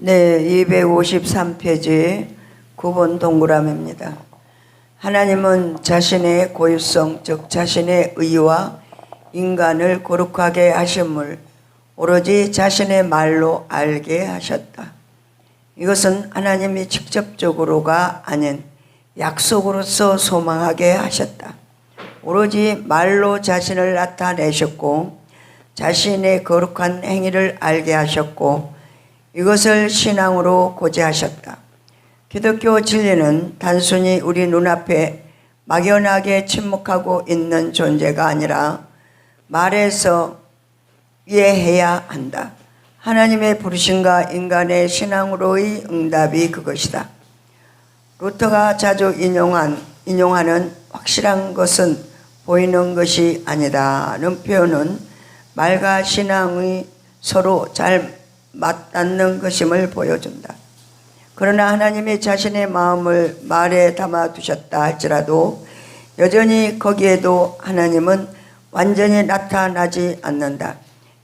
네, 253페이지 9번 동그라미입니다. 하나님은 자신의 고유성, 즉 자신의 의와 인간을 거룩하게 하심을 오로지 자신의 말로 알게 하셨다. 이것은 하나님이 직접적으로가 아닌 약속으로서 소망하게 하셨다. 오로지 말로 자신을 나타내셨고 자신의 거룩한 행위를 알게 하셨고 이것을 신앙으로 고지하셨다. 기독교 진리는 단순히 우리 눈앞에 막연하게 침묵하고 있는 존재가 아니라 말에서 이해해야 한다. 하나님의 부르심과 인간의 신앙으로의 응답이 그것이다. 루터가 자주 인용하는 확실한 것은 보이는 것이 아니다는 표현은 말과 신앙이 서로 잘 맞닿는 것임을 보여준다. 그러나 하나님이 자신의 마음을 말에 담아두셨다 할지라도 여전히 거기에도 하나님은 완전히 나타나지 않는다.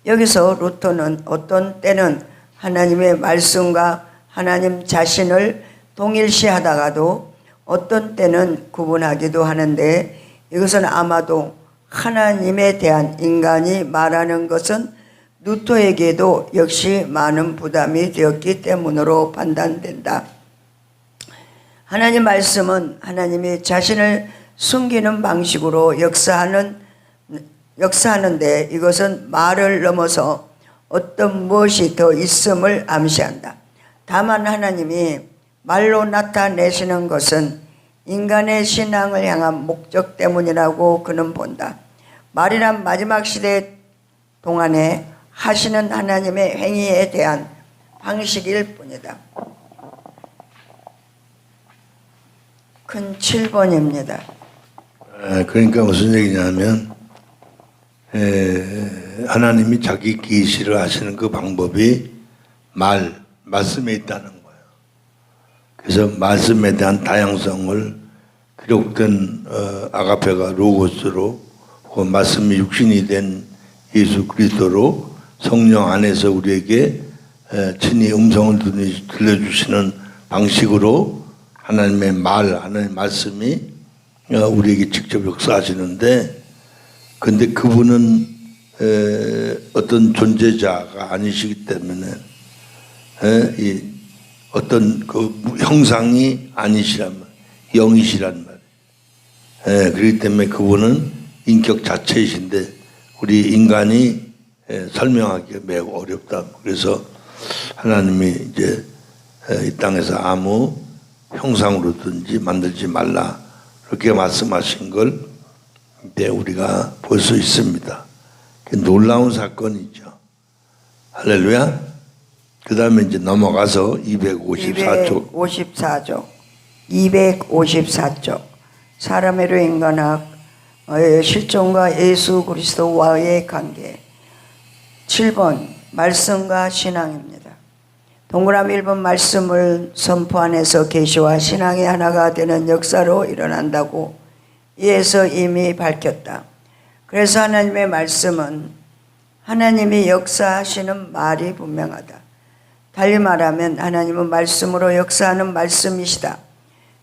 여기서 루터는 어떤 때는 하나님의 말씀과 하나님 자신을 동일시하다가도 어떤 때는 구분하기도 하는데 이것은 아마도 하나님에 대한 인간이 말하는 것은 루터에게도 역시 많은 부담이 되었기 때문으로 판단된다. 하나님 말씀은 하나님이 자신을 숨기는 방식으로 역사하는데 이것은 말을 넘어서 어떤 무엇이 더 있음을 암시한다. 다만 하나님이 말로 나타내시는 것은 인간의 신앙을 향한 목적 때문이라고 그는 본다. 말이란 마지막 시대 동안에 하시는 하나님의 행위에 대한 방식일 뿐이다. 큰 7번입니다. 그러니까 무슨 얘기냐면 하나님이 자기 계시를 하시는 그 방법이 말씀에 있다는 거예요. 그래서 말씀에 대한 다양성을 기록된 아가페가 로고스로 그 말씀이 육신이 된 예수 그리스도로 성령 안에서 우리에게 친히 음성을 들려주시는 방식으로 하나님의 하나님의 말씀이 우리에게 직접 역사하시는데 근데 그분은 어떤 존재자가 아니시기 때문에 어떤 그 형상이 아니시란 말, 영이시란 말. 그렇기 때문에 그분은 인격 자체이신데 우리 인간이 설명하기가 매우 어렵다. 그래서 하나님이 이제 이 땅에서 아무 형상으로든지 만들지 말라 그렇게 말씀하신 걸 이제 우리가 볼 수 있습니다. 놀라운 사건이죠. 할렐루야. 그 다음에 이제 넘어가서 254쪽. 254쪽. 사람의 인간학 실존과 예수 그리스도와의 관계. 7번 말씀과 신앙입니다. 동그라미 1번 말씀을 선포 안에서 계시와 신앙의 하나가 되는 역사로 일어난다고 이에서 이미 밝혔다. 그래서 하나님의 말씀은 하나님이 역사하시는 말이 분명하다. 달리 말하면 하나님은 말씀으로 역사하는 말씀이시다.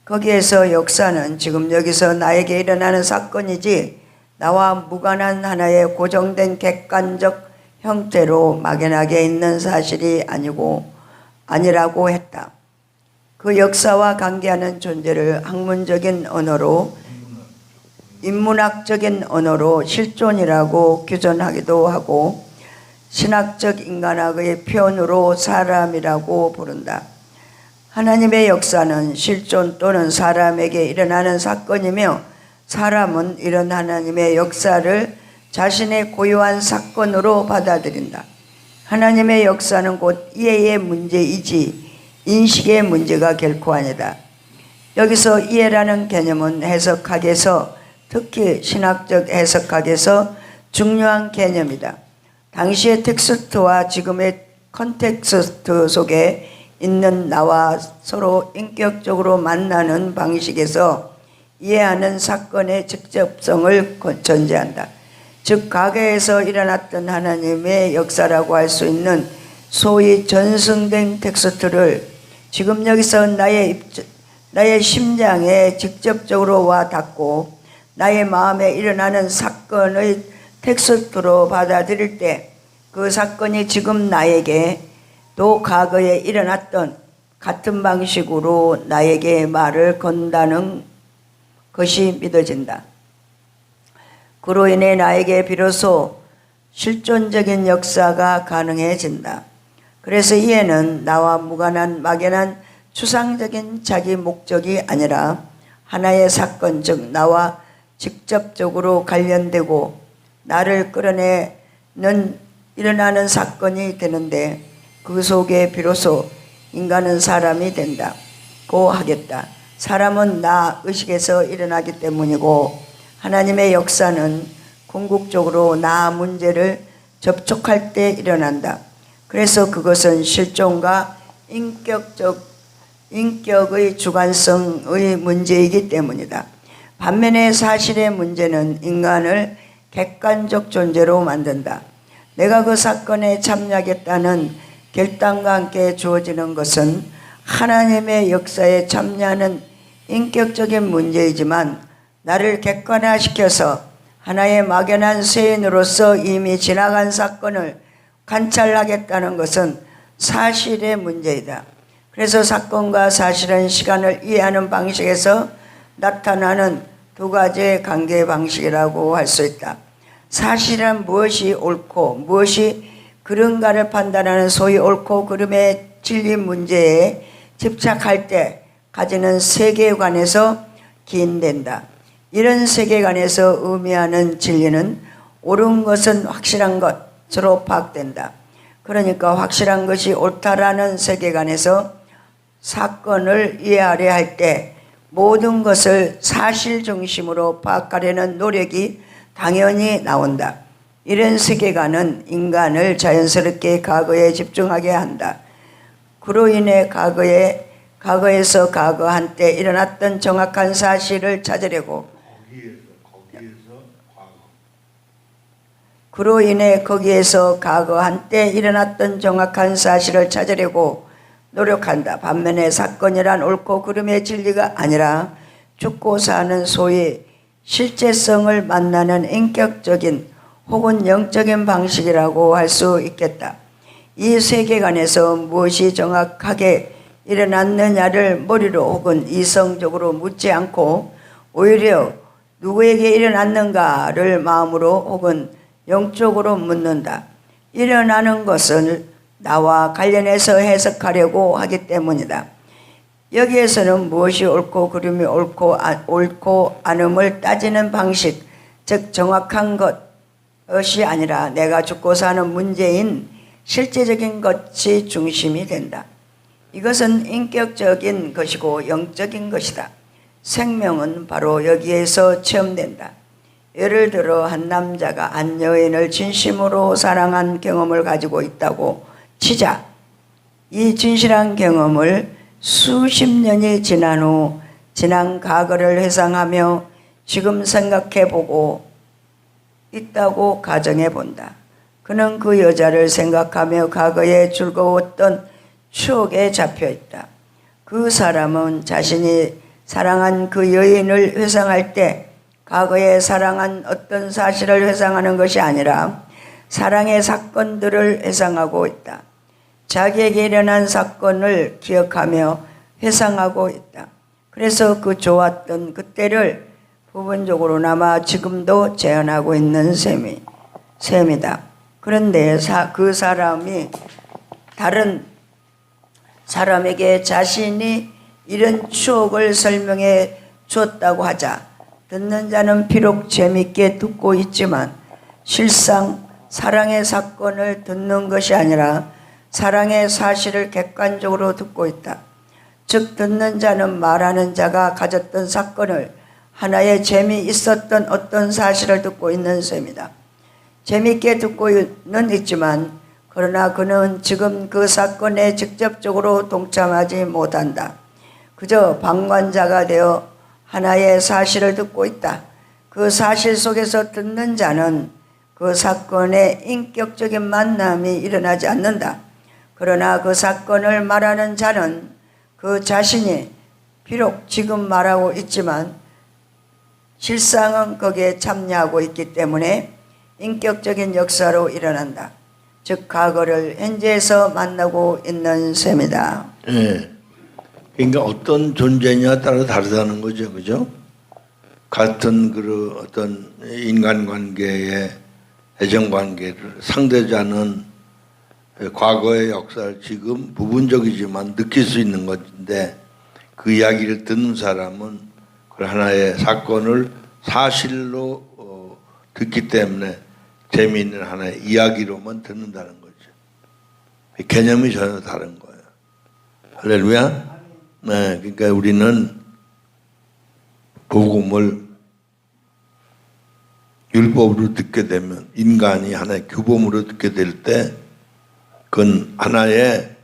거기에서 역사는 지금 여기서 나에게 일어나는 사건이지 나와 무관한 하나의 고정된 객관적 형태로 막연하게 있는 사실이 아니라고 했다. 그 역사와 관계하는 존재를 학문적인 언어로 인문학적인 언어로 실존이라고 규정하기도 하고 신학적 인간학의 표현으로 사람이라고 부른다. 하나님의 역사는 실존 또는 사람에게 일어나는 사건이며 사람은 이런 하나님의 역사를 자신의 고유한 사건으로 받아들인다. 하나님의 역사는 곧 이해의 문제이지 인식의 문제가 결코 아니다. 여기서 이해라는 개념은 해석학에서 특히 신학적 해석학에서 중요한 개념이다. 당시의 텍스트와 지금의 컨텍스트 속에 있는 나와 서로 인격적으로 만나는 방식에서 이해하는 사건의 직접성을 전제한다. 즉 과거에서 일어났던 하나님의 역사라고 할 수 있는 소위 전승된 텍스트를 지금 여기서 나의 심장에 직접적으로 와 닿고 나의 마음에 일어나는 사건의 텍스트로 받아들일 때 그 사건이 지금 나에게 또 과거에 일어났던 같은 방식으로 나에게 말을 건다는 것이 믿어진다. 그로 인해 나에게 비로소 실존적인 역사가 가능해진다. 그래서 이에는 나와 무관한 막연한 추상적인 자기 목적이 아니라 하나의 사건, 즉 나와 직접적으로 관련되고 나를 끌어내는 일어나는 사건이 되는데 그 속에 비로소 인간은 사람이 된다고 하겠다. 사람은 나 의식에서 일어나기 때문이고 하나님의 역사는 궁극적으로 나 문제를 접촉할 때 일어난다. 그래서 그것은 실존과 인격의 주관성의 문제이기 때문이다. 반면에 사실의 문제는 인간을 객관적 존재로 만든다. 내가 그 사건에 참여하겠다는 결단과 함께 주어지는 것은 하나님의 역사에 참여하는 인격적인 문제이지만 나를 객관화시켜서 하나의 막연한 세인으로서 이미 지나간 사건을 관찰하겠다는 것은 사실의 문제이다. 그래서 사건과 사실은 시간을 이해하는 방식에서 나타나는 두 가지의 관계 방식이라고 할 수 있다. 사실은 무엇이 옳고 무엇이 그른가를 판단하는 소위 옳고 그름의 진리 문제에 집착할 때 가지는 세계관에서 기인된다. 이런 세계관에서 의미하는 진리는 옳은 것은 확실한 것으로 파악된다. 그러니까 확실한 것이 옳다라는 세계관에서 사건을 이해하려 할 때 모든 것을 사실 중심으로 파악하려는 노력이 당연히 나온다. 이런 세계관은 인간을 자연스럽게 과거에 집중하게 한다. 그로 인해 과거에서 과거 한때 일어났던 정확한 사실을 찾으려고 그로 인해 거기에서 과거 한때 일어났던 정확한 사실을 찾으려고 노력한다. 반면에 사건이란 옳고 그름의 진리가 아니라 죽고 사는 소위 실제성을 만나는 인격적인 혹은 영적인 방식이라고 할 수 있겠다. 이 세계관에서 무엇이 정확하게 일어났느냐를 머리로 혹은 이성적으로 묻지 않고 오히려 누구에게 일어났는가를 마음으로 혹은 영적으로 묻는다. 일어나는 것을 나와 관련해서 해석하려고 하기 때문이다. 여기에서는 무엇이 옳고 그름이 옳고 않음을 따지는 방식, 즉 정확한 것이 아니라 내가 죽고 사는 문제인 실제적인 것이 중심이 된다. 이것은 인격적인 것이고 영적인 것이다. 생명은 바로 여기에서 체험된다. 예를 들어 한 남자가 한 여인을 진심으로 사랑한 경험을 가지고 있다고 치자. 이 진실한 경험을 수십 년이 지난 후 지난 과거를 회상하며 지금 생각해보고 있다고 가정해본다. 그는 그 여자를 생각하며 과거에 즐거웠던 추억에 잡혀있다. 그 사람은 자신이 사랑한 그 여인을 회상할 때 과거에 사랑한 어떤 사실을 회상하는 것이 아니라 사랑의 사건들을 회상하고 있다. 자기에게 일어난 사건을 기억하며 회상하고 있다. 그래서 그 좋았던 그때를 부분적으로나마 지금도 재현하고 있는 셈이다. 그런데 그 사람이 다른 사람에게 자신이 이런 추억을 설명해 주었다고 하자 듣는 자는 비록 재밌게 듣고 있지만 실상 사랑의 사건을 듣는 것이 아니라 사랑의 사실을 객관적으로 듣고 있다. 즉 듣는 자는 말하는 자가 가졌던 사건을 하나의 재미있었던 어떤 사실을 듣고 있는 셈이다. 재미있게 듣고는 있지만 그러나 그는 지금 그 사건에 직접적으로 동참하지 못한다. 그저 방관자가 되어 하나의 사실을 듣고 있다. 그 사실 속에서 듣는 자는 그 사건에 인격적인 만남이 일어나지 않는다. 그러나 그 사건을 말하는 자는 그 자신이 비록 지금 말하고 있지만 실상은 거기에 참여하고 있기 때문에 인격적인 역사로 일어난다. 즉 과거를 현재에서 만나고 있는 셈이다. 예. 그러니까 어떤 존재냐에 따라 다르다는 거죠, 그죠? 같은 그 어떤 인간관계의 애정관계를 상대자는 과거의 역사를 지금 부분적이지만 느낄 수 있는 것인데 그 이야기를 듣는 사람은 그 하나의 사건을 사실로 듣기 때문에 재미있는 하나의 이야기로만 듣는다는 거죠. 개념이 전혀 다른 거예요. 할렐루야. 네, 그러니까 우리는 복음을 율법으로 듣게 되면 인간이 하나의 규범으로 듣게 될 때 그건 하나의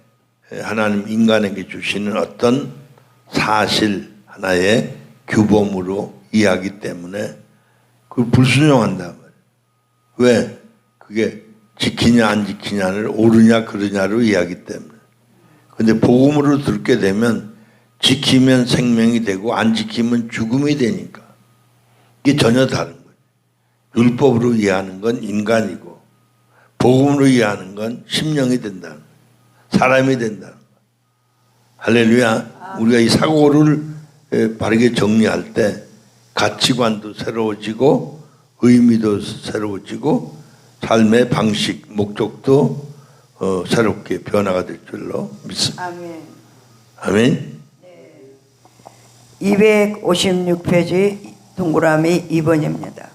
하나님 인간에게 주시는 어떤 사실 하나의 규범으로 이해하기 때문에 그걸 불순종한단 말이에요. 왜? 그게 지키냐 안 지키냐를 옳으냐 그르냐로 이해하기 때문에. 근데 복음으로 듣게 되면 지키면 생명이 되고 안 지키면 죽음이 되니까 이게 전혀 다른 거예요. 율법으로 이해하는 건 인간이고 복음으로 이해하는 건 심령이 된다는 거예요. 사람이 된다는 거예요. 할렐루야. 우리가 이 사고를 바르게 정리할 때 가치관도 새로워지고 의미도 새로워지고 삶의 방식, 목적도 새롭게 변화가 될 줄로 믿습니다. 아멘. 아멘. 256페이지 동그라미 2번입니다.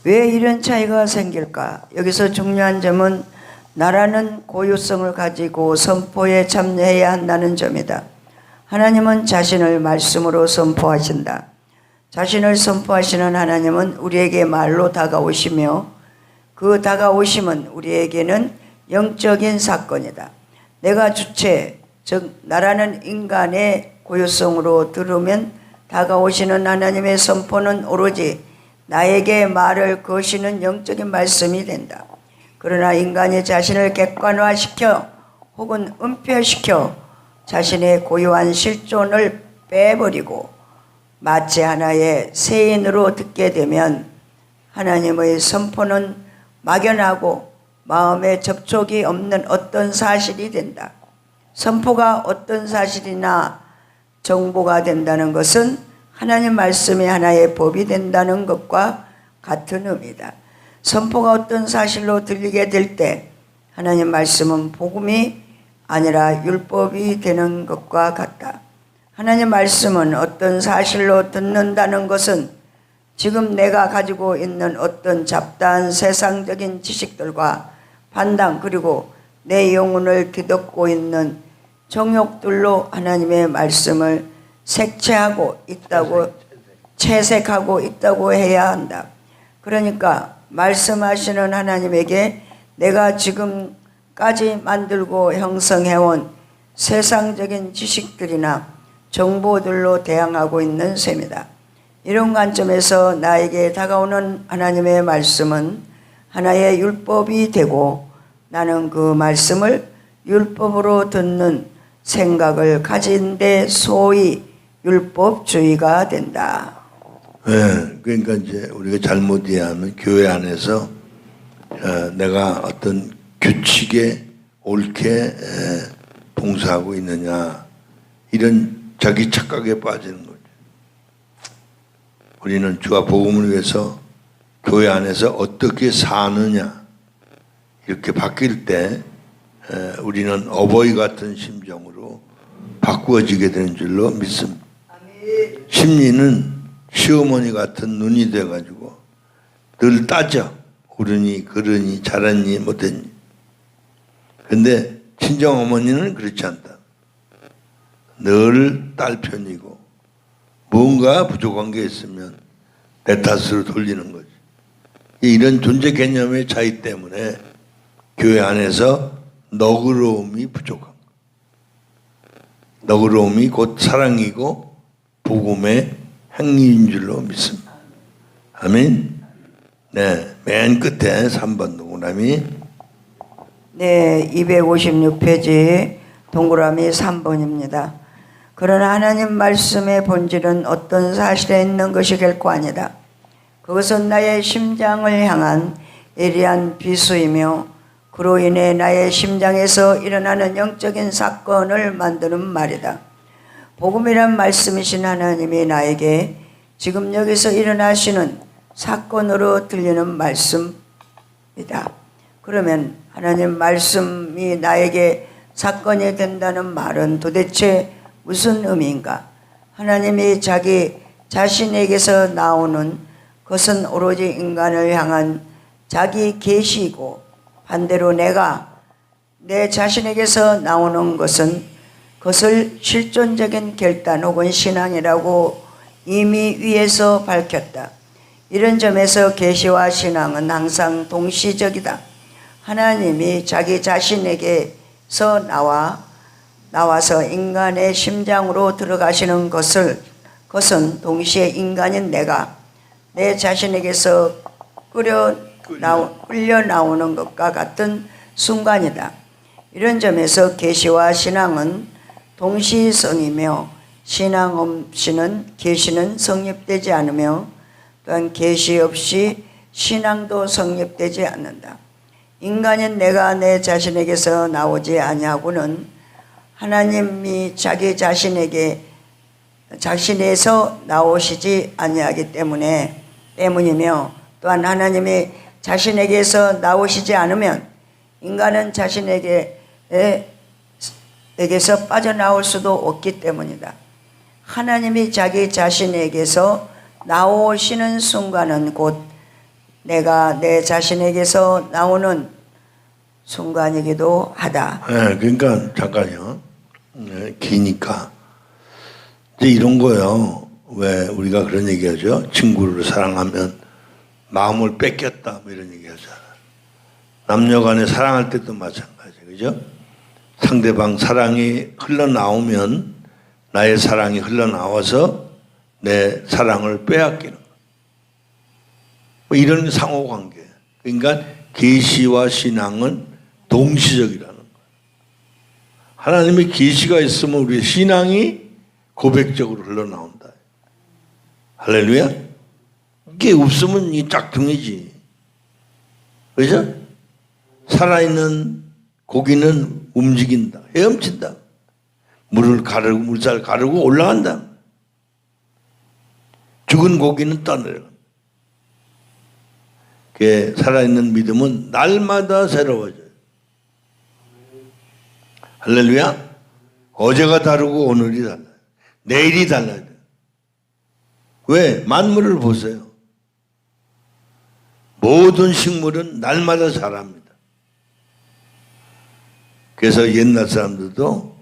왜 이런 차이가 생길까? 여기서 중요한 점은 나라는 고유성을 가지고 선포에 참여해야 한다는 점이다. 하나님은 자신을 말씀으로 선포하신다. 자신을 선포하시는 하나님은 우리에게 말로 다가오시며 그 다가오심은 우리에게는 영적인 사건이다. 내가 주체, 즉 나라는 인간의 고유성으로 들으면 다가오시는 하나님의 선포는 오로지 나에게 말을 거시는 영적인 말씀이 된다. 그러나 인간이 자신을 객관화시켜 혹은 은폐시켜 자신의 고유한 실존을 빼버리고 마치 하나의 세인으로 듣게 되면 하나님의 선포는 막연하고 마음에 접촉이 없는 어떤 사실이 된다. 선포가 어떤 사실이나 정보가 된다는 것은 하나님 말씀이 하나의 법이 된다는 것과 같은 의미다. 선포가 어떤 사실로 들리게 될 때 하나님 말씀은 복음이 아니라 율법이 되는 것과 같다. 하나님 말씀은 어떤 사실로 듣는다는 것은 지금 내가 가지고 있는 어떤 잡다한 세상적인 지식들과 판단 그리고 내 영혼을 뒤덮고 있는 정욕들로 하나님의 말씀을 색채하고 있다고 채색하고 있다고 해야 한다. 그러니까 말씀하시는 하나님에게 내가 지금까지 만들고 형성해온 세상적인 지식들이나 정보들로 대항하고 있는 셈이다. 이런 관점에서 나에게 다가오는 하나님의 말씀은 하나의 율법이 되고 나는 그 말씀을 율법으로 듣는 생각을 가진 데 소위 율법주의가 된다. 네, 그러니까 이제 우리가 잘못 이해하면 교회 안에서 내가 어떤 규칙에 옳게 봉사하고 있느냐 이런 자기 착각에 빠지는 거죠. 우리는 주와 복음을 위해서 교회 안에서 어떻게 사느냐 이렇게 바뀔 때 우리는 어버이 같은 심정으로 바꾸어지게 되는 줄로 믿습니다. 심리는 시어머니 같은 눈이 돼가지고 늘 따져. 옳으니 그르니 잘했니 못했니. 근데 친정어머니는 그렇지 않다. 늘 딸 편이고 뭔가 부족한 게 있으면 내 탓으로 돌리는 거지. 이런 존재 개념의 차이 때문에 교회 안에서 너그러움이 부족한 거예요. 너그러움이 곧 사랑이고 복음의 행위인 줄로 믿습니다. 아멘. 네. 맨 끝에 3번 동그라미. 네, 256페이지 동그라미 3번입니다. 그러나 하나님 말씀의 본질은 어떤 사실에 있는 것이 결코 아니다. 그것은 나의 심장을 향한 예리한 비수이며 그로 인해 나의 심장에서 일어나는 영적인 사건을 만드는 말이다. 복음이란 말씀이신 하나님이 나에게 지금 여기서 일어나시는 사건으로 들리는 말씀이다. 그러면 하나님 말씀이 나에게 사건이 된다는 말은 도대체 무슨 의미인가? 하나님이 자기 자신에게서 나오는 것은 오로지 인간을 향한 자기 계시이고 반대로 내가 내 자신에게서 나오는 것은 그것을 실존적인 결단 혹은 신앙이라고 이미 위에서 밝혔다. 이런 점에서 계시와 신앙은 항상 동시적이다. 하나님이 자기 자신에게서 나와서 인간의 심장으로 들어가시는 것은 동시에 인간인 내가 내 자신에게서 끌려 나오는 것과 같은 순간이다. 이런 점에서 계시와 신앙은 동시성이며 신앙 없이는 계시는 성립되지 않으며 또한 계시 없이 신앙도 성립되지 않는다. 인간인 내가 내 자신에게서 나오지 아니하고는 하나님이 자기 자신에서 나오시지 아니하기 때문이며 또한 하나님이 자신에게서 나오시지 않으면 인간은 자신에게서 빠져나올 수도 없기 때문이다. 하나님이 자기 자신에게서 나오시는 순간은 곧 내가 내 자신에게서 나오는 순간이기도 하다. 네, 그러니까 잠깐요. 네, 기니까 이제 이런 거요. 왜 우리가 그런 얘기하죠? 친구를 사랑하면 마음을 뺏겼다 뭐 이런 얘기하잖아. 남녀간에 사랑할 때도 마찬가지, 그죠? 상대방 사랑이 흘러나오면 나의 사랑이 흘러나와서 내 사랑을 빼앗기는 거. 뭐 이런 상호관계. 그러니까 계시와 신앙은 동시적이라는 거예요. 하나님의 계시가 있으면 우리의 신앙이 고백적으로 흘러나온다. 할렐루야. 이게 없으면 이 짝퉁이지. 그죠? 살아있는 고기는 움직인다. 헤엄친다. 물살 가르고 올라간다. 죽은 고기는 떠내려간다. 살아있는 믿음은 날마다 새로워져요. 할렐루야. 어제가 다르고 오늘이 달라요. 내일이 달라요. 왜? 만물을 보세요. 모든 식물은 날마다 자랍니다. 그래서 옛날 사람들도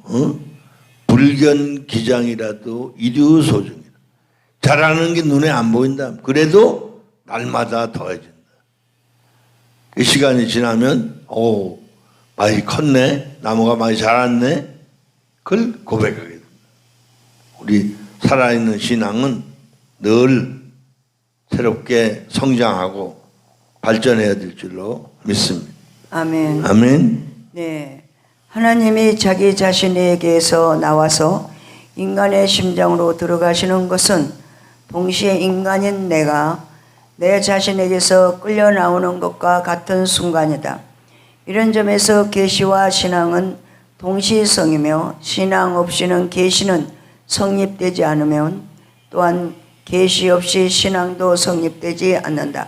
불견기장이라도 이류소중이다. 자라는 게 눈에 안 보인다. 그래도 날마다 더해진다. 그 시간이 지나면 많이 컸네. 나무가 많이 자랐네. 그걸 고백하게 된다. 우리 살아있는 신앙은 늘 새롭게 성장하고 발전해야 될 줄로 믿습니다. 아멘. 아멘. 네, 하나님이 자기 자신에게서 나와서 인간의 심장으로 들어가시는 것은 동시에 인간인 내가 내 자신에게서 끌려 나오는 것과 같은 순간이다. 이런 점에서 계시와 신앙은 동시성이며 신앙 없이는 계시는 성립되지 않으면 또한 계시 없이 신앙도 성립되지 않는다.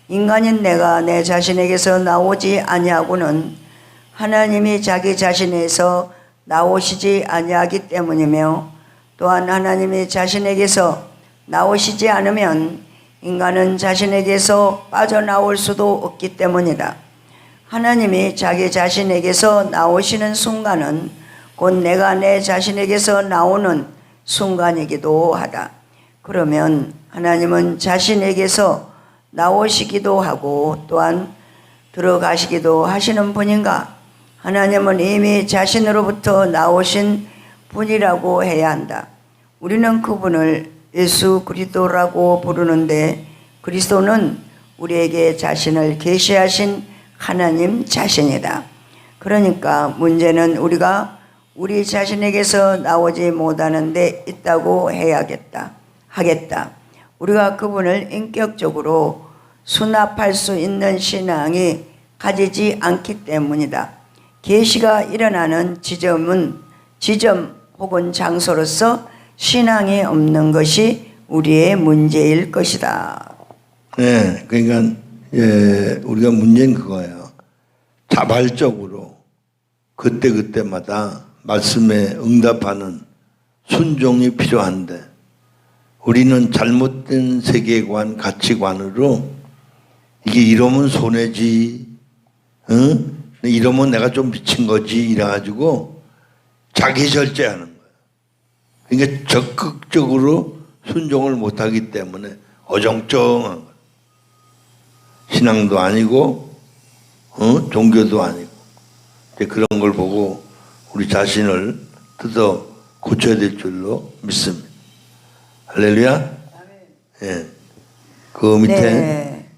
인간인 내가 내 자신에게서 나오지 아니하고는 하나님이 자기 자신에서 나오시지 아니하기 때문이며 또한 하나님이 자신에게서 나오시지 않으면 인간은 자신에게서 빠져나올 수도 없기 때문이다. 하나님이 자기 자신에게서 나오시는 순간은 곧 내가 내 자신에게서 나오는 순간이기도 하다. 그러면 하나님은 자신에게서 나오시기도 하고 또한 들어가시기도 하시는 분인가? 하나님은 이미 자신으로부터 나오신 분이라고 해야 한다. 우리는 그분을 예수 그리스도라고 부르는데 그리스도는 우리에게 자신을 계시하신 하나님 자신이다. 그러니까 문제는 우리가 우리 자신에게서 나오지 못하는 데 있다고 하겠다. 우리가 그분을 인격적으로 수납할 수 있는 신앙이 가지지 않기 때문이다. 계시가 일어나는 지점 혹은 장소로서 신앙이 없는 것이 우리의 문제일 것이다. 네, 그러니까 우리가 문제는 그거예요. 자발적으로 그때마다 말씀에 응답하는 순종이 필요한데 우리는 잘못된 세계관, 가치관으로 이게 이러면 손해지, 이러면 내가 좀 미친 거지 이래가지고 자기 절제하는 거예요. 그러니까 적극적으로 순종을 못하기 때문에 어정쩡한 거예요. 신앙도 아니고 종교도 아니고 이제 그런 걸 보고 우리 자신을 뜯어 고쳐야 될 줄로 믿습니다. 할렐루야. 예. 그 밑에 네.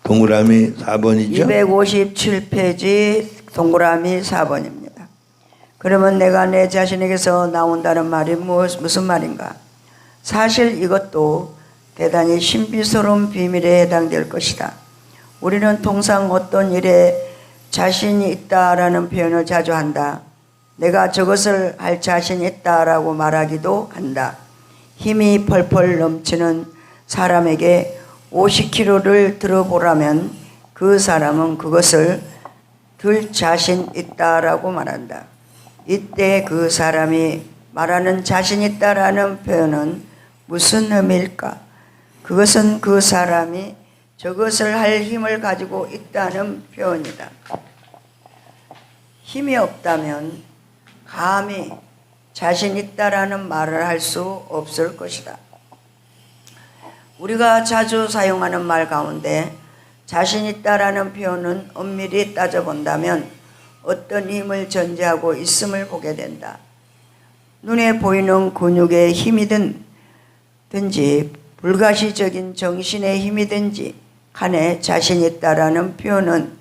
동그라미 4번이죠. 257페이지 동그라미 4번입니다. 그러면 내가 내 자신에게서 나온다는 말이 무슨 말인가? 사실 이것도 대단히 신비스러운 비밀에 해당될 것이다. 우리는 통상 어떤 일에 자신이 있다라는 표현을 자주 한다. 내가 저것을 할 자신이 있다라고 말하기도 한다. 힘이 펄펄 넘치는 사람에게 50kg를 들어보라면 그 사람은 그것을 들 자신 있다라고 말한다. 이때 그 사람이 말하는 자신 있다라는 표현은 무슨 의미일까? 그것은 그 사람이 저것을 할 힘을 가지고 있다는 표현이다. 힘이 없다면 감히 자신 있다라는 말을 할 수 없을 것이다. 우리가 자주 사용하는 말 가운데 자신 있다라는 표현은 엄밀히 따져본다면 어떤 힘을 전제하고 있음을 보게 된다. 눈에 보이는 근육의 힘이든지 불가시적인 정신의 힘이든지 간에 자신 있다라는 표현은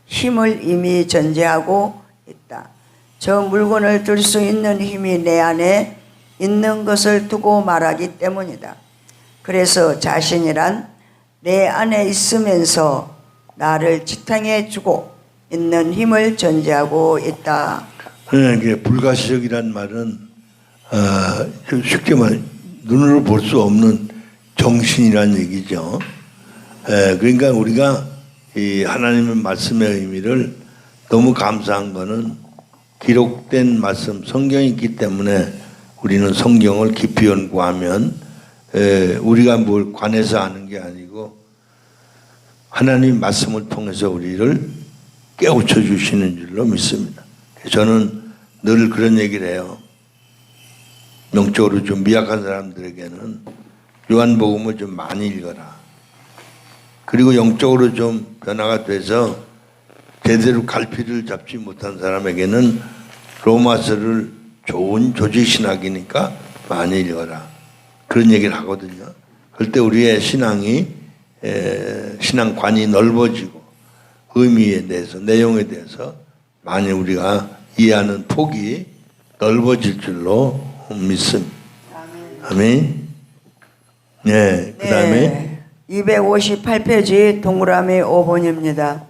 힘을 이미 전제하고 있다. 저 물건을 들 수 있는 힘이 내 안에 있는 것을 두고 말하기 때문이다. 그래서 자신이란 내 안에 있으면서 나를 지탱해 주고 있는 힘을 전제하고 있다. 이게 불가시적이란 말은 쉽게 말 눈으로 볼 수 없는 정신이란 얘기죠. 그러니까 우리가 이 하나님의 말씀의 의미를 너무 감사한 거는 기록된 말씀 성경이 있기 때문에 우리는 성경을 깊이 연구하면 우리가 뭘 관해서 하는 게 아니고 하나님 말씀을 통해서 우리를 깨우쳐 주시는 줄로 믿습니다. 저는 늘 그런 얘기를 해요. 영적으로 좀 미약한 사람들에게는 요한복음을 좀 많이 읽어라. 그리고 영적으로 좀 변화가 돼서 제대로 갈피를 잡지 못한 사람에게는 로마서를 좋은 조직신학이니까 많이 읽어라. 그런 얘기를 하거든요. 그럴 때 우리의 신앙관이 넓어지고 의미에 대해서 내용에 대해서 많이 우리가 이해하는 폭이 넓어질 줄로 믿습니다. 아멘. 네, 그 다음에 258페이지 동그라미 5번입니다.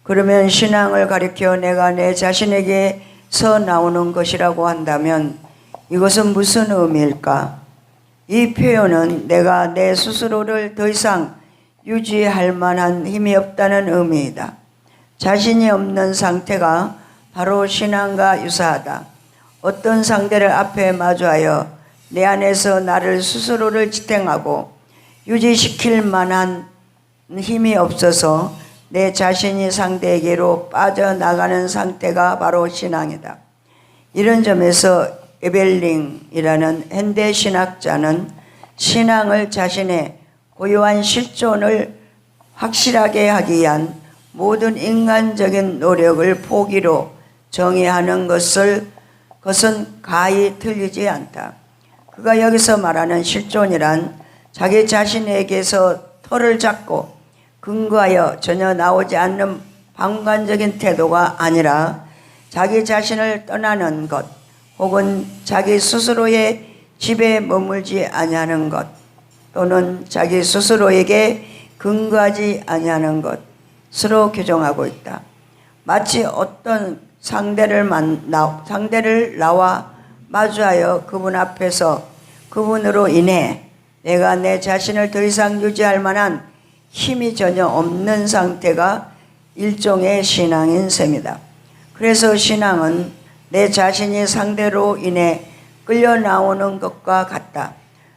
그러면 신앙을 가리켜 내가 내 자신에게서 나오는 것이라고 한다면 이것은 무슨 의미일까? 이 표현은 내가 내 스스로를 더 이상 유지할 만한 힘이 없다는 의미이다. 자신이 없는 상태가 바로 신앙과 유사하다. 어떤 상대를 앞에 마주하여 내 안에서 나를 스스로를 지탱하고 유지시킬 만한 힘이 없어서 내 자신이 상대에게로 빠져나가는 상태가 바로 신앙이다. 이런 점에서 에벨링이라는 현대 신학자는 신앙을 자신의 고유한 실존을 확실하게 하기 위한 모든 인간적인 노력을 포기로 정의하는 것은 가히 틀리지 않다. 그가 여기서 말하는 실존이란 자기 자신에게서 털을 잡고 근거하여 전혀 나오지 않는 방관적인 태도가 아니라 자기 자신을 떠나는 것 혹은 자기 스스로의 집에 머물지 아니하는 것 또는 자기 스스로에게 근거하지 아니하는 것으로 규정하고 있다. 마치 어떤 상대를 나와 마주하여 그분 앞에서 그분으로 인해 내가 내 자신을 더 이상 유지할 만한 힘이 전혀 없는 상태가 일종의 신앙인 셈이다. 그래서 신앙은 내 자신이 상대로 인해 끌려 나오는 것과 같다.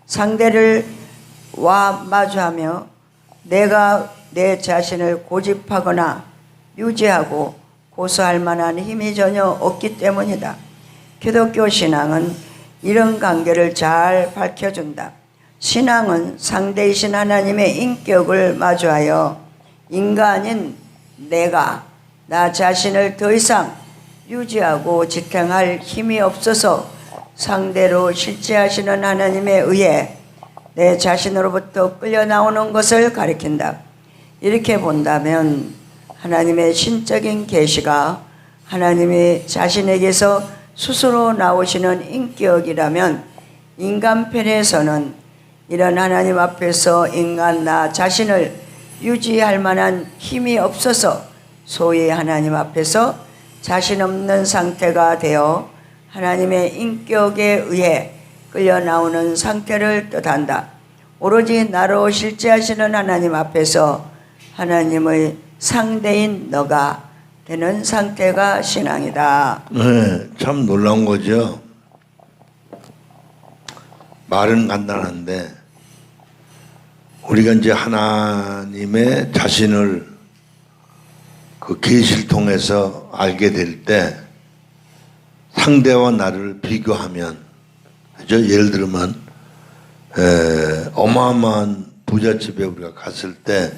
상대를 와 마주하며 내가 내 자신을 고집하거나 유지하고 고수할 만한 힘이 전혀 없기 때문이다. 기독교 신앙은 이런 관계를 잘 밝혀준다. 신앙은 상대이신 하나님의 인격을 마주하여 인간인 내가 나 자신을 더 이상 유지하고 지탱할 힘이 없어서 상대로 실제하시는 하나님에 의해 내 자신으로부터 끌려 나오는 것을 가리킨다. 이렇게 본다면 하나님의 신적인 계시가 하나님이 자신에게서 스스로 나오시는 인격이라면 인간 편에서는 이런 하나님 앞에서 인간 나 자신을 유지할 만한 힘이 없어서 소위 하나님 앞에서 자신 없는 상태가 되어 하나님의 인격에 의해 끌려 나오는 상태를 뜻한다. 오로지 나로 실제하시는 하나님 앞에서 하나님의 상대인 너가 되는 상태가 신앙이다. 네, 참 놀라운 거죠. 말은 간단한데 우리가 이제 하나님의 자신을 그 계시를 통해서 알게 될 때 상대와 나를 비교하면 그죠? 예를 들면 어마어마한 부잣집에 우리가 갔을 때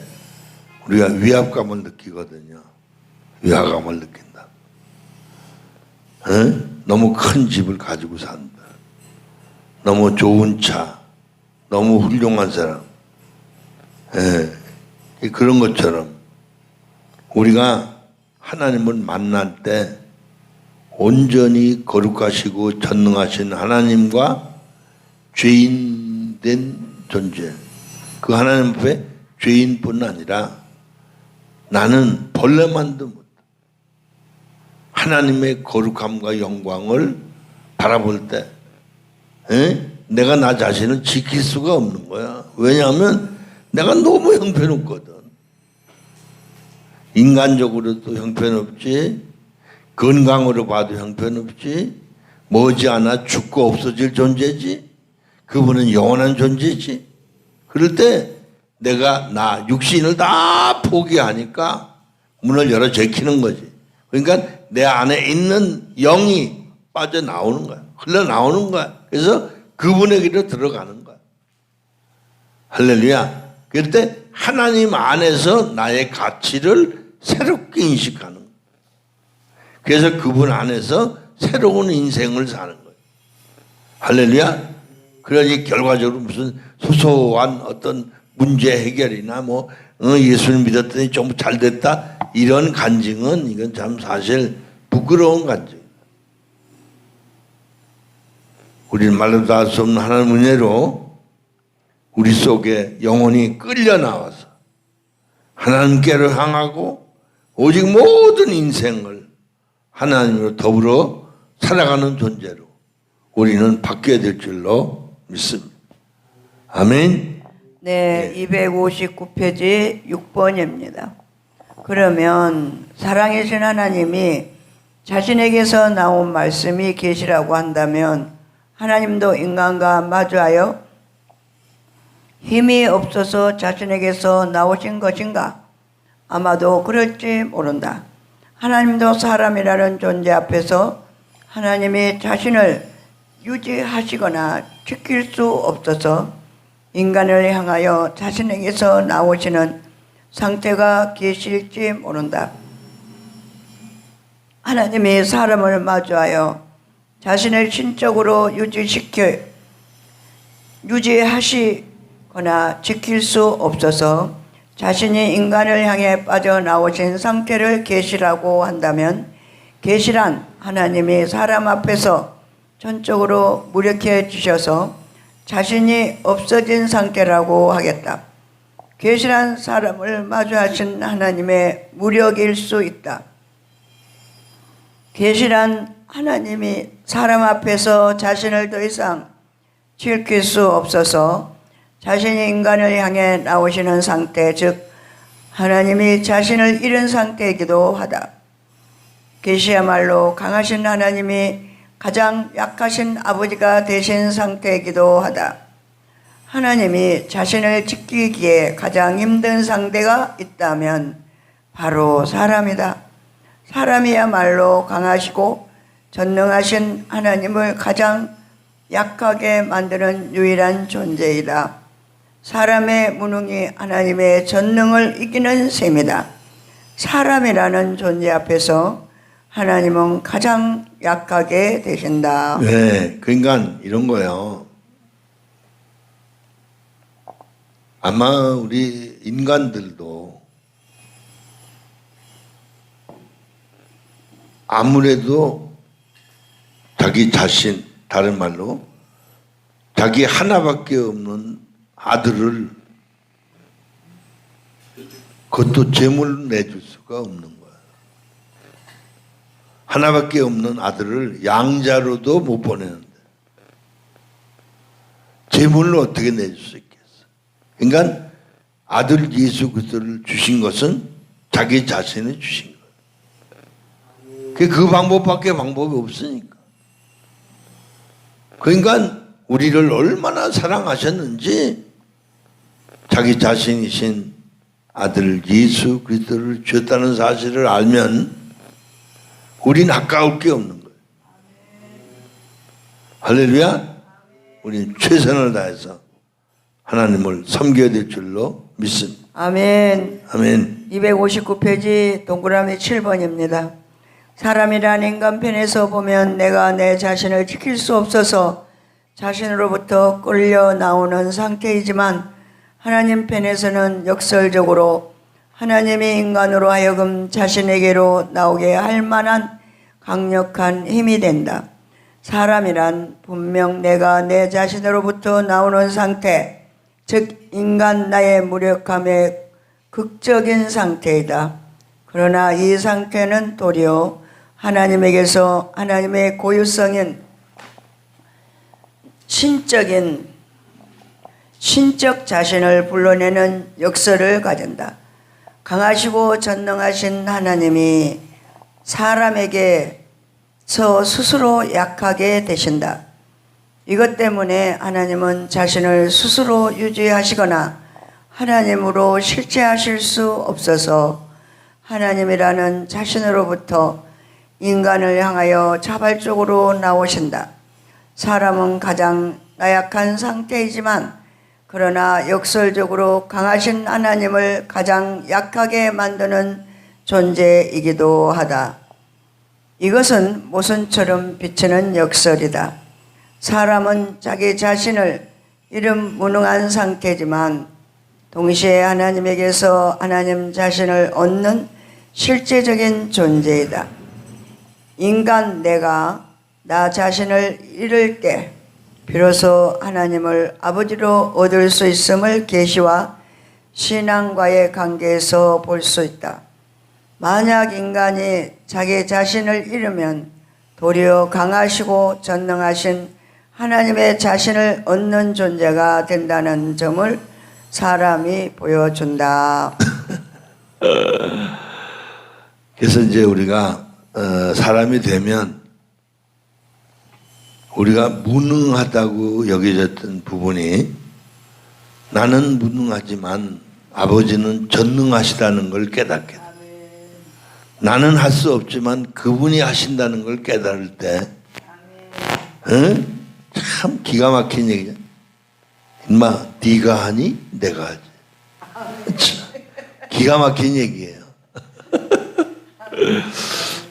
우리가 위압감을 느끼거든요. 위화감을 느낀다. 너무 큰 집을 가지고 산다. 너무 좋은 차, 너무 훌륭한 사람. 그런 것처럼 우리가 하나님을 만날 때 온전히 거룩하시고 전능하신 하나님과 죄인된 존재, 그 하나님 앞에 죄인뿐 아니라 나는 벌레만도 못 하나님의 거룩함과 영광을 바라볼 때 내가 나 자신을 지킬 수가 없는 거야. 왜냐하면 내가 너무 형편없거든. 인간적으로도 형편없지, 건강으로 봐도 형편없지, 머지않아 죽고 없어질 존재지, 그분은 영원한 존재지. 그럴 때 내가 나 육신을 다 포기하니까 문을 열어 제키는 거지. 그러니까 내 안에 있는 영이 빠져나오는 거야. 흘러나오는 거야. 그래서 그분에게로 들어가는 거야. 할렐루야. 그럴 때 하나님 안에서 나의 가치를 새롭게 인식하는 거야. 그래서 그분 안에서 새로운 인생을 사는 거예요. 할렐루야. 그러니 결과적으로 무슨 소소한 어떤 문제 해결이나 예수를 믿었더니 좀 잘 됐다 이런 간증은 이건 참 사실 부끄러운 간증. 우리는 말로 다 할 수 없는 하나님의 은혜로 우리 속에 영혼이 끌려 나와서 하나님께로 향하고 오직 모든 인생을 하나님으로 더불어 살아가는 존재로 우리는 바뀌어야 될 줄로 믿습니다. 아멘. 네, 259페이지 6번입니다. 그러면 사랑이신 하나님이 자신에게서 나온 말씀이 계시라고 한다면 하나님도 인간과 마주하여 힘이 없어서 자신에게서 나오신 것인가? 아마도 그럴지 모른다. 하나님도 사람이라는 존재 앞에서 하나님이 자신을 유지하시거나 지킬 수 없어서 인간을 향하여 자신에게서 나오시는 상태가 계실지 모른다. 하나님이 사람을 마주하여 자신을 신적으로 유지하시거나 지킬 수 없어서 자신이 인간을 향해 빠져나오신 상태를 계시라고 한다면 계시란 하나님이 사람 앞에서 전적으로 무력해 주셔서 자신이 없어진 상태라고 하겠다. 계시란 사람을 마주하신 하나님의 무력일 수 있다. 계시란 하나님이 사람 앞에서 자신을 더 이상 지킬 수 없어서 자신이 인간을 향해 나오시는 상태, 즉 하나님이 자신을 잃은 상태이기도 하다. 계시야말로 강하신 하나님이 가장 약하신 아버지가 되신 상태이기도 하다. 하나님이 자신을 지키기에 가장 힘든 상대가 있다면 바로 사람이다. 사람이야말로 강하시고 전능하신 하나님을 가장 약하게 만드는 유일한 존재이다. 사람의 무능이 하나님의 전능을 이기는 셈이다. 사람이라는 존재 앞에서 하나님은 가장 약하게 되신다. 네, 그러니까 이런 거예요. 아마 우리 인간들도 아무래도 자기 자신, 다른 말로 자기 하나밖에 없는 아들을 그것도 제물로 내줄 수가 없는 거야. 하나밖에 없는 아들을 양자로도 못 보내는데 제물로 어떻게 내줄 수 있겠어? 그러니까 아들 예수 그리스도를 주신 것은 자기 자신을 주신 거야. 그 방법밖에 방법이 없으니까. 그러니까 우리를 얼마나 사랑하셨는지 자기 자신이신 아들 예수 그리스도를 주었다는 사실을 알면 우린 아까울 게 없는 거예요. 할렐루야. 우린 최선을 다해서 하나님을 섬겨야 될 줄로 믿습니다. 아멘. 아멘. 259페이지 동그라미 7번입니다. 사람이란 인간편에서 보면 내가 내 자신을 지킬 수 없어서 자신으로부터 끌려 나오는 상태이지만 하나님 편에서는 역설적으로 하나님이 인간으로 하여금 자신에게로 나오게 할 만한 강력한 힘이 된다. 사람이란 분명 내가 내 자신으로부터 나오는 상태, 즉 인간 나의 무력함의 극적인 상태이다. 그러나 이 상태는 도리어 하나님에게서 하나님의 고유성인 신적 자신을 불러내는 역설을 가진다. 강하시고 전능하신 하나님이 사람에게서 스스로 약하게 되신다. 이것 때문에 하나님은 자신을 스스로 유지하시거나 하나님으로 실체하실 수 없어서 하나님이라는 자신으로부터 인간을 향하여 자발적으로 나오신다. 사람은 가장 나약한 상태이지만 그러나 역설적으로 강하신 하나님을 가장 약하게 만드는 존재이기도 하다. 이것은 모순처럼 비치는 역설이다. 사람은 자기 자신을 잃은 무능한 상태지만 동시에 하나님에게서 하나님 자신을 얻는 실제적인 존재이다. 인간 내가 나 자신을 잃을 때 비로소 하나님을 아버지로 얻을 수 있음을 계시와 신앙과의 관계에서 볼 수 있다. 만약 인간이 자기 자신을 잃으면 도리어 강하시고 전능하신 하나님의 자신을 얻는 존재가 된다는 점을 사람이 보여준다. 그래서 이제 우리가 사람이 되면 우리가 무능하다고 여겨졌던 부분이 나는 무능하지만 아버지는 전능하시다는 걸 깨닫게 돼. 나는 할 수 없지만 그분이 하신다는 걸 깨달을 때 참 기가 막힌 얘기야. 인마 네가 하니 내가 하지. 기가 막힌 얘기예요.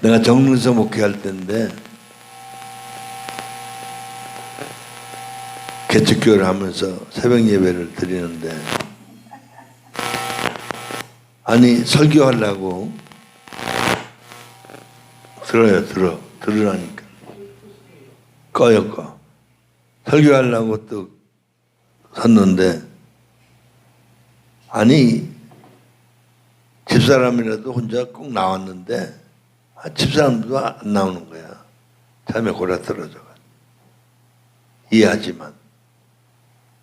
내가 정릉서 목회할 때인데 개척교회를 하면서 새벽 예배를 드리는데 아니 설교하려고 들으라니까 꺼 설교하려고 또 섰는데 아니 집사람이라도 혼자 꼭 나왔는데 집사람도 안 나오는 거야. 잠에 골아떨어져 이해하지만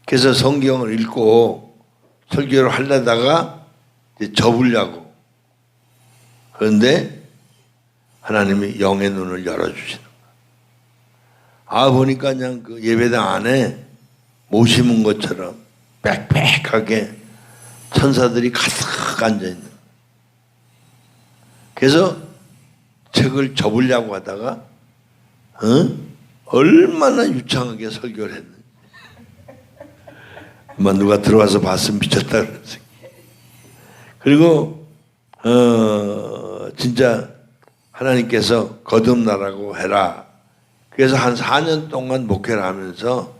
그래서 성경을 읽고 설교를 하려다가 이제 접으려고 그런데 하나님이 영의 눈을 열어주시는 거야. 보니까 그냥 그 예배당 안에 못 심은 것처럼 빽빽하게 천사들이 가득 앉아있는 거야. 그래서 책을 접으려고 하다가 얼마나 유창하게 설교를 했는지 아마 누가 들어와서 봤으면 미쳤다 그랬어요. 그리고 진짜 하나님께서 거듭나라고 해라. 그래서 한 4년 동안 목회를 하면서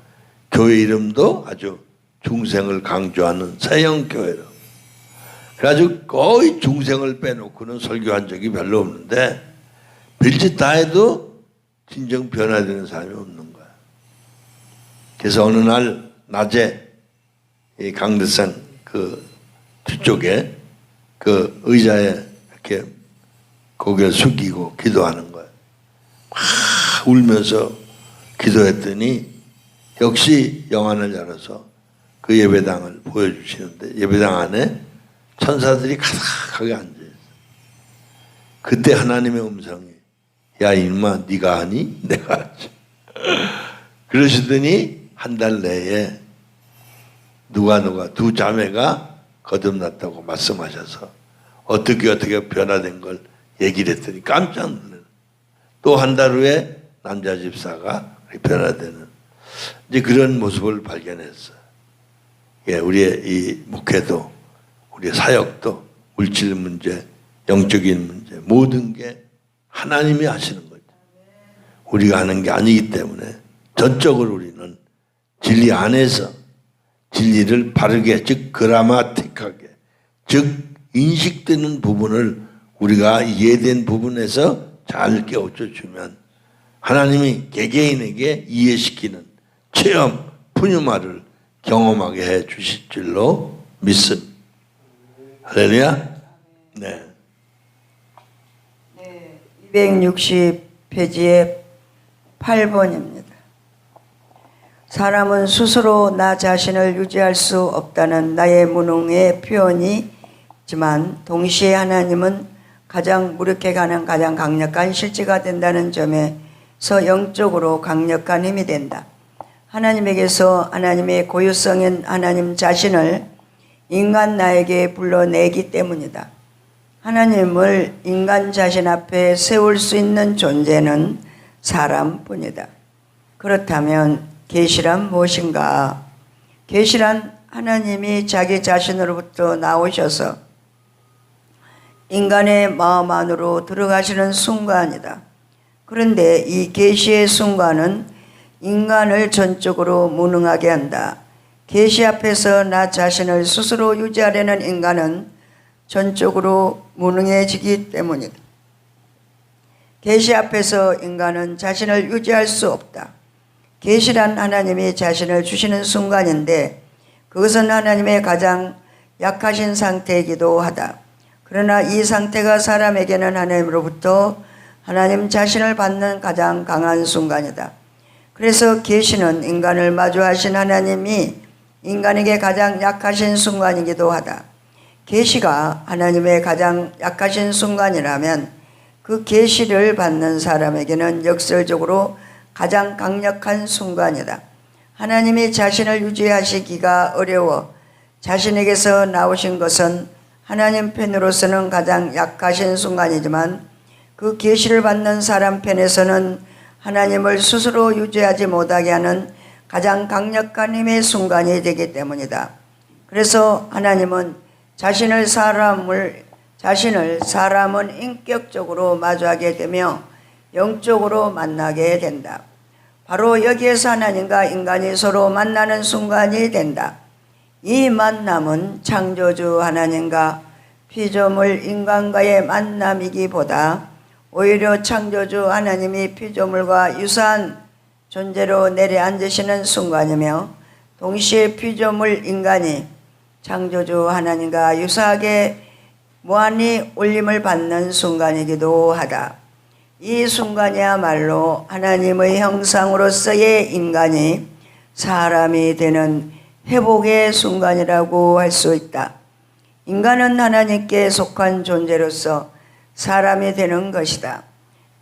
교회 이름도 아주 중생을 강조하는 세형교회로 그래가지고 거의 중생을 빼놓고는 설교한 적이 별로 없는데 별짓 다 해도 진정 변화되는 사람이 없는 거야. 그래서 어느 날 낮에 이 강대상 그 뒤쪽에 그 의자에 이렇게 고개를 숙이고 기도하는 거야. 막 울면서 기도했더니 역시 영안을 열어서 그 예배당을 보여주시는데 예배당 안에 천사들이 가득하게 앉아있어. 그때 하나님의 음성이 야 이놈아 네가 하니? 내가 하지. 그러시더니 한 달 내에 누가 두 자매가 거듭났다고 말씀하셔서 어떻게 변화된 걸 얘기를 했더니 깜짝 놀라요. 또 한 달 후에 남자 집사가 변화되는 이제 그런 모습을 발견했어요. 예, 우리의 이 목회도 우리의 사역도 물질 문제, 영적인 문제 모든 게 하나님이 하시는 거죠. 우리가 하는 게 아니기 때문에 전적으로 우리는 진리 안에서 진리를 바르게 즉 그라마틱하게 즉 인식되는 부분을 우리가 이해된 부분에서 잘 깨우쳐 주면 하나님이 개개인에게 이해시키는 체험, 푸뉴마를 경험하게 해 주실 줄로 믿습니다. 할렐루야. 네. 260페이지에 8번입니다. 사람은 스스로 나 자신을 유지할 수 없다는 나의 무능의 표현이지만 동시에 하나님은 가장 무력해 가는 가장 강력한 실제가 된다는 점에서 영적으로 강력한 힘이 된다. 하나님에게서 하나님의 고유성인 하나님 자신을 인간 나에게 불러내기 때문이다. 하나님을 인간 자신 앞에 세울 수 있는 존재는 사람뿐이다. 그렇다면 계시란 무엇인가? 계시란 하나님이 자기 자신으로부터 나오셔서 인간의 마음 안으로 들어가시는 순간이다. 그런데 이 계시의 순간은 인간을 전적으로 무능하게 한다. 계시 앞에서 나 자신을 스스로 유지하려는 인간은 전적으로 무능해지기 때문이다. 계시 앞에서 인간은 자신을 유지할 수 없다. 계시란 하나님이 자신을 주시는 순간인데 그것은 하나님의 가장 약하신 상태이기도 하다. 그러나 이 상태가 사람에게는 하나님으로부터 하나님 자신을 받는 가장 강한 순간이다. 그래서 계시는 인간을 마주하신 하나님이 인간에게 가장 약하신 순간이기도 하다. 계시가 하나님의 가장 약하신 순간이라면 그 계시를 받는 사람에게는 역설적으로 가장 강력한 순간이다. 하나님이 자신을 유지하시기가 어려워 자신에게서 나오신 것은 하나님 편으로서는 가장 약하신 순간이지만 그 계시를 받는 사람 편에서는 하나님을 스스로 유지하지 못하게 하는 가장 강력한 힘의 순간이 되기 때문이다. 그래서 하나님은 자신을 사람은 인격적으로 마주하게 되며 영적으로 만나게 된다. 바로 여기에서 하나님과 인간이 서로 만나는 순간이 된다. 이 만남은 창조주 하나님과 피조물 인간과의 만남이기보다 오히려 창조주 하나님이 피조물과 유사한 존재로 내려앉으시는 순간이며 동시에 피조물 인간이 창조주 하나님과 유사하게 무한히 올림을 받는 순간이기도 하다. 이 순간이야말로 하나님의 형상으로서의 인간이 사람이 되는 회복의 순간이라고 할 수 있다. 인간은 하나님께 속한 존재로서 사람이 되는 것이다.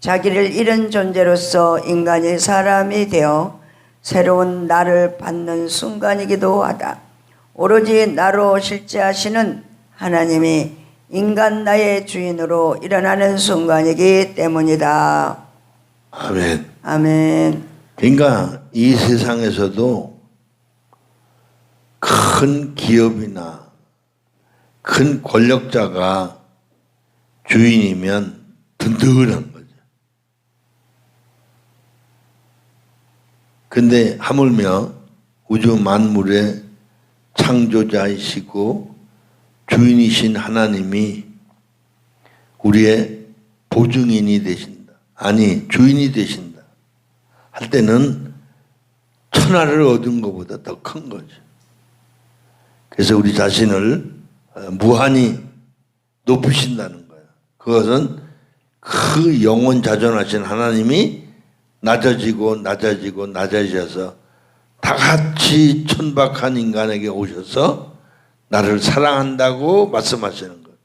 자기를 잃은 존재로서 인간이 사람이 되어 새로운 나를 받는 순간이기도 하다. 오로지 나로 실제하시는 하나님이 인간 나의 주인으로 일어나는 순간이기 때문이다. 아멘. 아멘. 그러니까 이 세상에서도 큰 기업이나 큰 권력자가 주인이면 든든한 거죠. 근데 하물며 우주 만물의 창조자이시고 주인이신 하나님이 우리의 보증인이 되신다. 아니, 주인이 되신다. 할 때는 천하를 얻은 것보다 더 큰 거죠. 그래서 우리 자신을 무한히 높이신다는 거예요. 그것은 그 영원 자존하신 하나님이 낮아지고 낮아지고 낮아지셔서 다 같이 천박한 인간에게 오셔서 나를 사랑한다고 말씀하시는 거예요.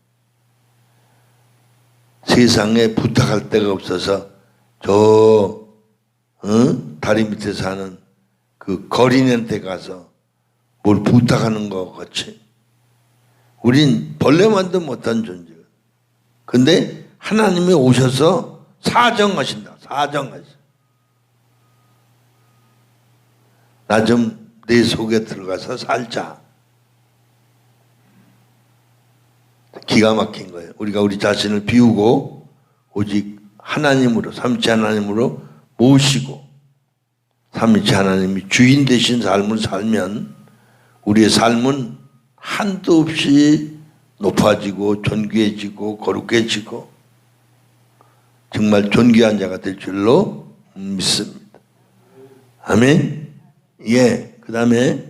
세상에 부탁할 데가 없어서 저 다리 밑에 사는 그 거린한테 가서 뭘 부탁하는 것 같이 우린 벌레만도 못한 존재예요. 근데 하나님이 오셔서 사정하신다. 사정하셔. 나 좀 내 속에 들어가서 살자. 기가 막힌 거예요. 우리가 우리 자신을 비우고 오직 하나님으로, 삼위일체 하나님으로 모시고 삼위일체 하나님이 주인 되신 삶을 살면 우리의 삶은 한도 없이 높아지고 존귀해지고 거룩해지고 정말 존귀한 자가 될 줄로 믿습니다. 아멘. 예. 그 다음에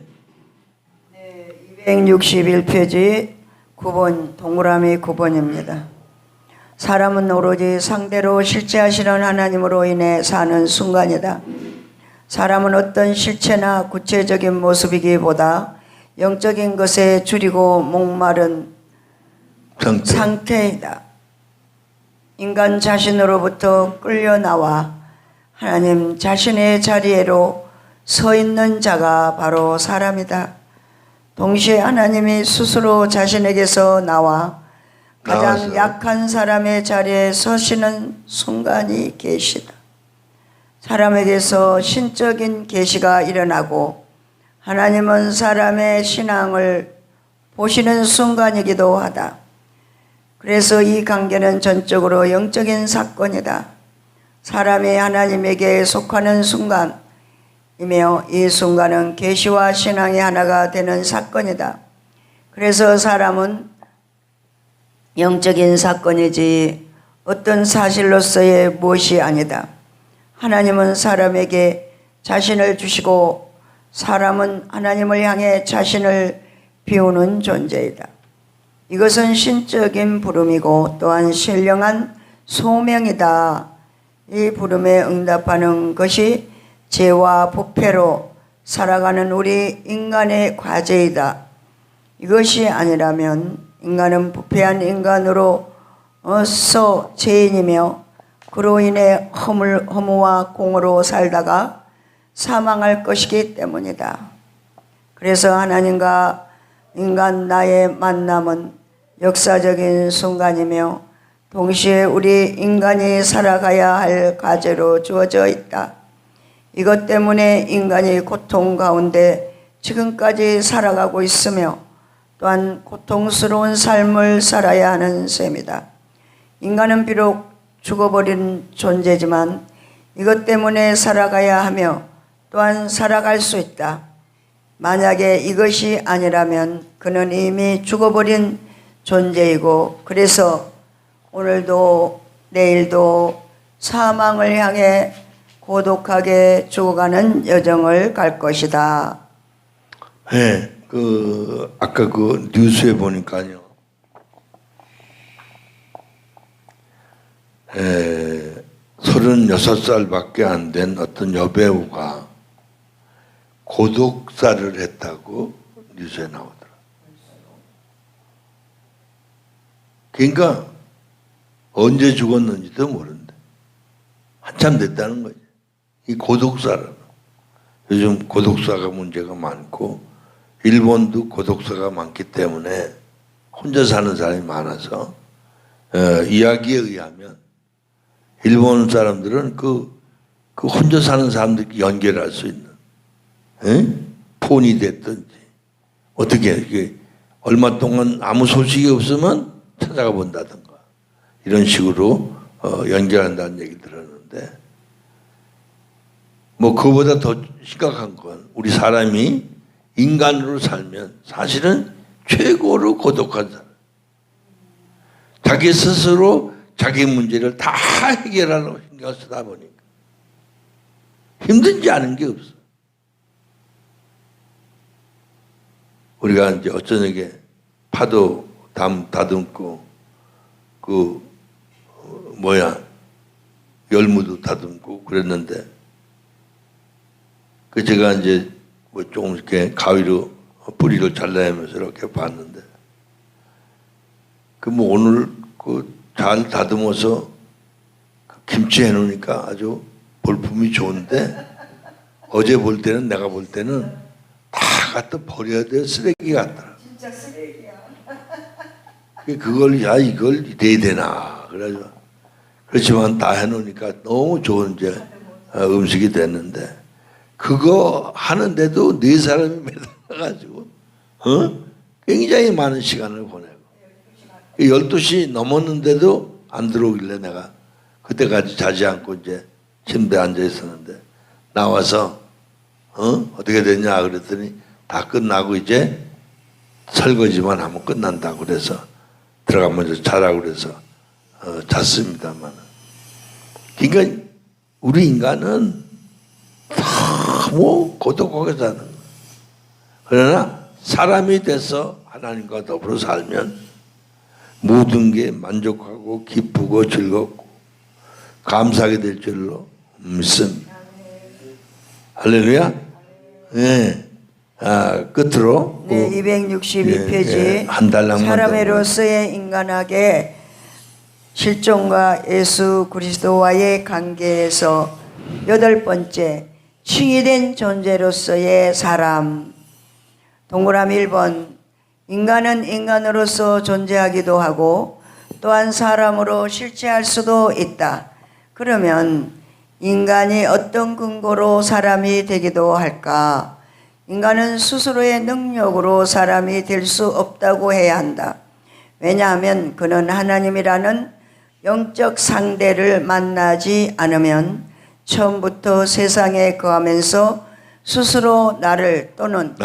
261페이지 9번 동그라미 9번입니다. 사람은 오로지 상대로 실제하시는 하나님으로 인해 사는 순간이다. 사람은 어떤 실체나 구체적인 모습이기보다 영적인 것에 줄이고 목마른 상태이다. 인간 자신으로부터 끌려 나와 하나님 자신의 자리에로 서 있는 자가 바로 사람이다. 동시에 하나님이 스스로 자신에게서 나와 가장 약한 사람의 자리에 서시는 순간이 계시다. 사람에게서 신적인 계시가 일어나고 하나님은 사람의 신앙을 보시는 순간이기도 하다. 그래서 이 관계는 전적으로 영적인 사건이다. 사람이 하나님에게 속하는 순간이며 이 순간은 계시와 신앙이 하나가 되는 사건이다. 그래서 사람은 영적인 사건이지 어떤 사실로서의 무엇이 아니다. 하나님은 사람에게 자신을 주시고 사람은 하나님을 향해 자신을 비우는 존재이다. 이것은 신적인 부름이고 또한 신령한 소명이다. 이 부름에 응답하는 것이 죄와 부패로 살아가는 우리 인간의 과제이다. 이것이 아니라면 인간은 부패한 인간으로서 죄인이며 그로 인해 허무와 공허로 살다가 사망할 것이기 때문이다. 그래서 하나님과 인간 나의 만남은 역사적인 순간이며 동시에 우리 인간이 살아가야 할 과제로 주어져 있다. 이것 때문에 인간이 고통 가운데 지금까지 살아가고 있으며 또한 고통스러운 삶을 살아야 하는 셈이다. 인간은 비록 죽어버린 존재지만 이것 때문에 살아가야 하며 또한 살아갈 수 있다. 만약에 이것이 아니라면 그는 이미 죽어버린 존재이고 그래서 오늘도 내일도 사망을 향해 고독하게 죽어가는 여정을 갈 것이다. 네, 아까 그 뉴스에 보니까요. 36살밖에 안 된 어떤 여배우가 고독사를 했다고 뉴스에 나오더라. 그러니까 언제 죽었는지도 모른대. 한참 됐다는 거지. 이 고독사라는. 요즘 고독사가 문제가 많고 일본도 고독사가 많기 때문에 혼자 사는 사람이 많아서 이야기에 의하면 일본 사람들은 그 혼자 사는 사람들끼리 연결할 수 있는 폰이 됐든지 어떻게 이게 얼마 동안 아무 소식이 없으면 찾아가 본다든가 이런 식으로 연결한다는 얘기 들었는데 뭐 그보다 더 심각한 건 우리 사람이 인간으로 살면 사실은 최고로 고독한 사람. 자기 스스로 자기 문제를 다 해결하려고 신경 쓰다 보니까 힘든지 않은 게 없어. 우리가 이제 어쩌녁에 파도 다듬고 열무도 다듬고 그랬는데 제가 이제 뭐 조금 이렇게 가위로 뿌리를 잘라내면서 이렇게 봤는데 뭐 오늘 잘 다듬어서 김치 해놓으니까 아주 볼품이 좋은데 어제 볼 때는 내가 볼 때는 다 갖다 버려야 돼. 쓰레기 같더라. 진짜 쓰레기야. 이걸 이래야 되나. 그렇지만 다 해놓으니까 너무 좋은 이제 음식이 됐는데 그거 하는데도 네 사람이 매달려가지고 굉장히 많은 시간을 보내고 12시 넘었는데도 안 들어오길래 내가 그때까지 자지 않고 이제 침대에 앉아 있었는데 나와서 어떻게 됐냐 그랬더니 다 끝나고 이제 설거지만 하면 끝난다고 그래서 들어가면서 자라고 그래서 잤습니다만 그러니까 우리 인간은 너무 고독하게 사는 거예요. 그러나 사람이 돼서 하나님과 더불어 살면 모든 게 만족하고 기쁘고 즐겁고 감사하게 될 줄로 믿습니다. 할렐루야. 네. 끝으로 네, 262페이지 한 달락만 사람으로서의 인간에게 실존과 예수 그리스도와의 관계에서 8번째 칭의된 존재로서의 사람. 동그라미 1번 인간은 인간으로서 존재하기도 하고 또한 사람으로 실체할 수도 있다. 그러면 인간이 어떤 근거로 사람이 되기도 할까? 인간은 스스로의 능력으로 사람이 될 수 없다고 해야 한다. 왜냐하면 그는 하나님이라는 영적 상대를 만나지 않으면 처음부터 세상에 거하면서 스스로 나를 또는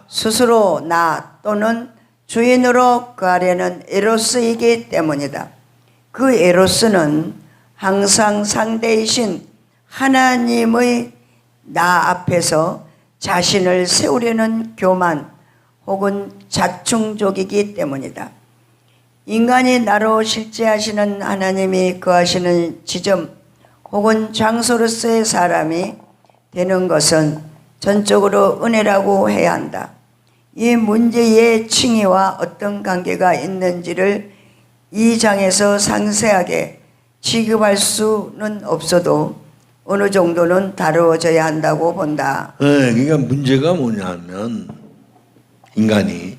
스스로 나 또는 주인으로 거하려는 에로스이기 때문이다. 그 에로스는 항상 상대이신 하나님의 나 앞에서 자신을 세우려는 교만 혹은 자충족이기 때문이다. 인간이 나로 실제하시는 하나님이 거하시는 지점 혹은 장소로서의 사람이 되는 것은 전적으로 은혜라고 해야 한다. 이 문제의 칭의와 어떤 관계가 있는지를 이 장에서 상세하게 취급할 수는 없어도 어느 정도는 다루어져야 한다고 본다. 네, 그러니까 문제가 뭐냐면 인간이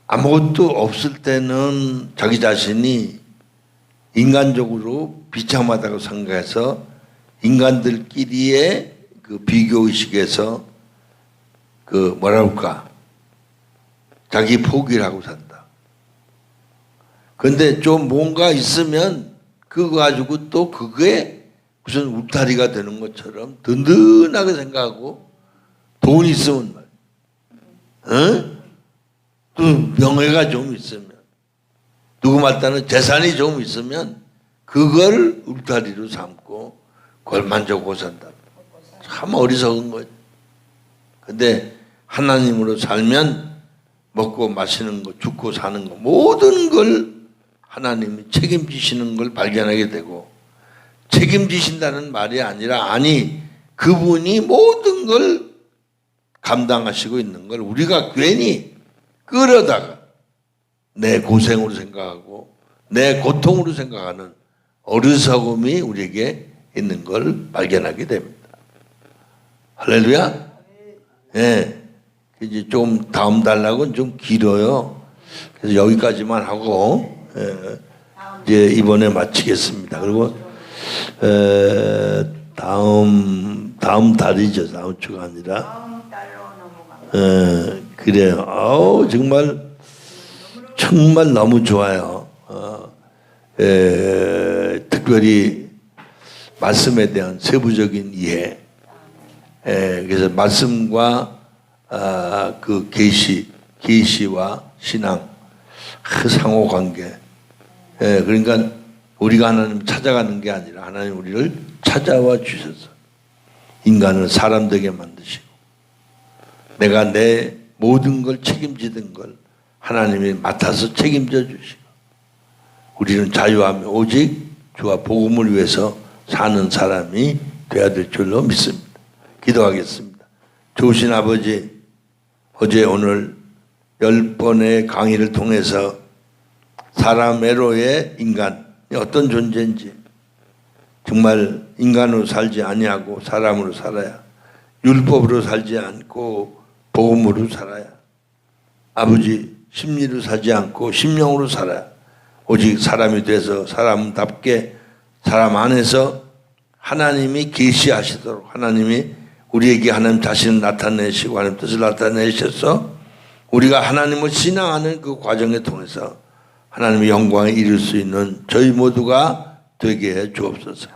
아무것도 없을 때는 자기 자신이 인간적으로 비참하다고 생각해서 인간들끼리의 그 비교의식에서 자기 포기를 하고 산다. 근데 좀 뭔가 있으면 그거 가지고 또 그게 무슨 울타리가 되는 것처럼 든든하게 생각하고 돈 있으면 또 명예가 좀 있으면, 누구 말따는 재산이 좀 있으면 그걸 울타리로 삼고 그걸 만족하고 산다. 참 어리석은 거죠. 근데 하나님으로 살면 먹고 마시는 거, 죽고 사는 거, 모든 걸 하나님이 책임지시는 걸 발견하게 되고, 책임지신다는 말이 아니라, 아니, 그분이 모든 걸 감당하시고 있는 걸 우리가 괜히 끌어다가 내 고생으로 생각하고 내 고통으로 생각하는 어리석음이 우리에게 있는 걸 발견하게 됩니다. 할렐루야. 예. 이제 좀 다음 단락은 좀 길어요. 그래서 여기까지만 하고 이제 이번에 마치겠습니다. 그리고 다음 달이죠. 다음 주가 아니라. 다음 달로 넘어갑니다. 그래요. 아우 정말 너무 좋아요. 특별히 말씀에 대한 세부적인 이해. 그래서 말씀과 그 계시와 신앙, 그 상호 관계. 그러니까 우리가 하나님 찾아가는 게 아니라 하나님 우리를 찾아와 주셔서 인간을 사람 되게 만드시고, 내가 내 모든 걸 책임지던 걸 하나님이 맡아서 책임져 주시고, 우리는 자유하며 오직 주와 복음을 위해서 사는 사람이 되어야 될 줄로 믿습니다. 기도하겠습니다. 좋으신 아버지, 어제 오늘 10번의 강의를 통해서 사람 외로의 인간이 어떤 존재인지, 정말 인간으로 살지 아니하고 사람으로 살아야, 율법으로 살지 않고 복음으로 살아야, 아버지 심리로 살지 않고 심령으로 살아야, 오직 사람이 돼서 사람답게 사람 안에서 하나님이 계시하시도록, 하나님이 우리에게 하나님 자신을 나타내시고 하나님 뜻을 나타내셔서 우리가 하나님을 신앙하는 그 과정에 통해서 하나님의 영광에 이룰 수 있는 저희 모두가 되게 해 주옵소서.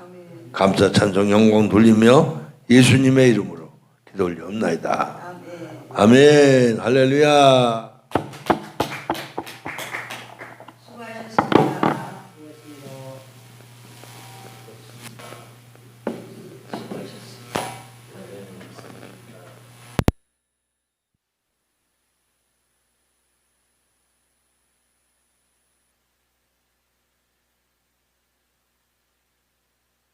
감사 찬송 영광 돌리며 예수님의 이름으로 기도 올리옵나이다. 아멘. 할렐루야.